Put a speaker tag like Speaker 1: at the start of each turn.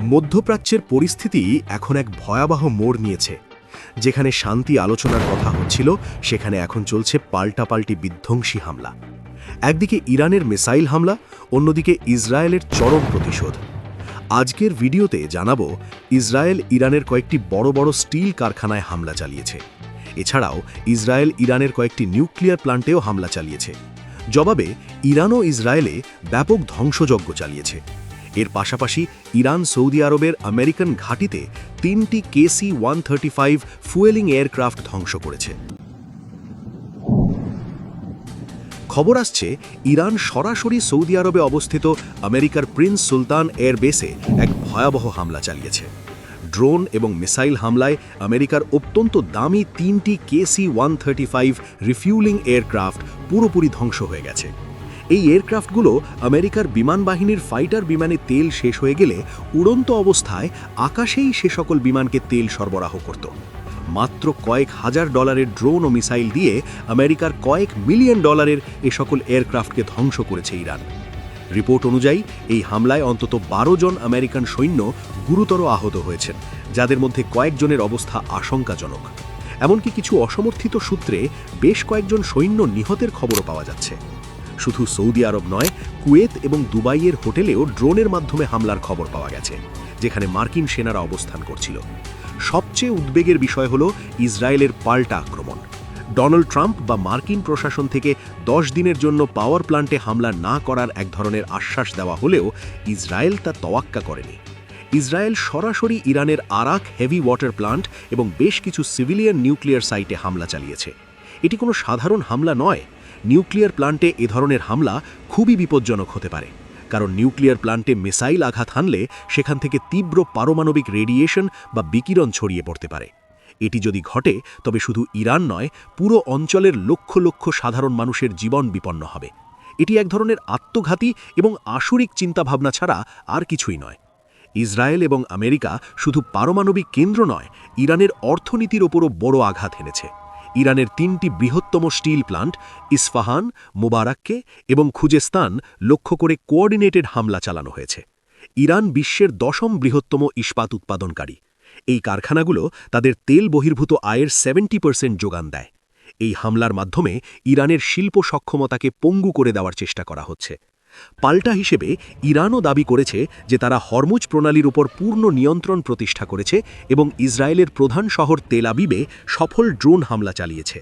Speaker 1: মধ্যপ্রাচ্যের পরিস্থিতি এখন এক ভয়াবহ মোড় নিয়েছে। যেখানে শান্তি আলোচনার কথা হচ্ছিল, সেখানে এখন চলছে পাল্টাপাল্টি বিধ্বংসী হামলা। একদিকে ইরানের মিসাইল হামলা, অন্যদিকে ইসরায়েলের চরম প্রতিশোধ। আজকের ভিডিওতে জানাবো ইসরায়েল ইরানের কয়েকটি বড় বড় স্টিল কারখানায় হামলা চালিয়েছে। এছাড়াও ইসরায়েল ইরানের কয়েকটি নিউক্লিয়ার প্লান্টেও হামলা চালিয়েছে। জবাবে ইরান ও ইসরায়েলে ব্যাপক ধ্বংসযজ্ঞ চালিয়েছে। এর পাশাপাশি ইরান সৌদি আরবের আমেরিকান ঘাঁটিতে 3টি KC-135 ফুয়েলিং এয়ারক্রাফট ধ্বংস করেছে। খবর আসছে ইরান সরাসরি সৌদি আরবে অবস্থিত আমেরিকার প্রিন্স সুলতান এয়ারবেসে এক ভয়াবহ হামলা চালিয়েছে। ড্রোন এবং মিসাইল হামলায় আমেরিকার অত্যন্ত দামি 3টি KC-135 রিফিউলিং এয়ারক্রাফট পুরোপুরি ধ্বংস হয়ে গেছে। এই এয়ারক্রাফটগুলো আমেরিকার বিমান বাহিনীর ফাইটার বিমানে তেল শেষ হয়ে গেলে উড়ন্ত অবস্থায় আকাশেই সে সকল বিমানকে তেল সরবরাহ করত। মাত্র কয়েক হাজার ডলারের ড্রোন ও মিসাইল দিয়ে আমেরিকার কয়েক মিলিয়ন ডলারের এ সকল এয়ারক্রাফটকে ধ্বংস করেছে ইরান। রিপোর্ট অনুযায়ী এই হামলায় অন্তত 12 জন আমেরিকান সৈন্য গুরুতর আহত হয়েছেন, যাদের মধ্যে কয়েকজনের অবস্থা আশঙ্কাজনক। এমনকি কিছু অসমর্থিত সূত্রে বেশ কয়েকজন সৈন্য নিহতের খবরও পাওয়া যাচ্ছে। শুধু সৌদি আরব নয়, কুয়েত এবং দুবাইয়ের হোটেলেও ড্রোনের মাধ্যমে হামলার খবর পাওয়া গেছে, যেখানে মার্কিন সেনারা অবস্থান করছিল। সবচেয়ে উদ্বেগের বিষয় হল ইসরায়েলের পাল্টা আক্রমণ। ডোনাল্ড ট্রাম্প বা মার্কিন প্রশাসন থেকে 10 দিনের জন্য পাওয়ার প্ল্যান্টে হামলা না করার এক ধরনের আশ্বাস দেওয়া হলেও ইসরায়েল তা তোয়াক্কা করেনি। ইসরায়েল সরাসরি ইরানের আরাক হেভি ওয়াটার প্ল্যান্ট এবং বেশ কিছু সিভিলিয়ান নিউক্লিয়ার সাইটে হামলা চালিয়েছে। এটি কোনো সাধারণ হামলা নয়। নিউক্লিয়ার প্ল্যান্টে এ ধরনের হামলা খুবই বিপজ্জনক হতে পারে, কারণ নিউক্লিয়ার প্ল্যান্টে মিসাইল আঘাত হানলে সেখান থেকে তীব্র পারমাণবিক রেডিয়েশন বা বিকিরণ ছড়িয়ে পড়তে পারে। এটি যদি ঘটে, তবে শুধু ইরান নয়, পুরো অঞ্চলের লক্ষ লক্ষ সাধারণ মানুষের জীবন বিপন্ন হবে। এটি এক ধরনের আত্মঘাতী এবং আসুরিক চিন্তাভাবনা ছাড়া আর কিছুই নয়। ইসরায়েল এবং আমেরিকা শুধু পারমাণবিক কেন্দ্র নয়, ইরানের অর্থনীতির ওপরও বড় আঘাত এনেছে। ইরানের 3টি বৃহত্তম স্টিল প্ল্যান্ট ইস্পাহান, মুবারাক্কে এবং খুজেস্তান লক্ষ্য করে কোঅর্ডিনেটেড হামলা চালানো হয়েছে। ইরান বিশ্বের 10ম বৃহত্তম ইস্পাত উৎপাদনকারী। এই কারখানাগুলো তাদের তেল বহির্ভূত আয়ের 70% যোগান দেয়। এই হামলার মাধ্যমে ইরানের শিল্প সক্ষমতাকে পঙ্গু করে দেওয়ার চেষ্টা করা হচ্ছে। পাল্টা হিসেবে ইরানও দাবি করেছে যে তারা হরমুজ প্রণালীর উপর পূর্ণ নিয়ন্ত্রণ প্রতিষ্ঠা করেছে এবং ইসরায়েলের প্রধান শহর তেল আবিবে সফল ড্রোন হামলা চালিয়েছে।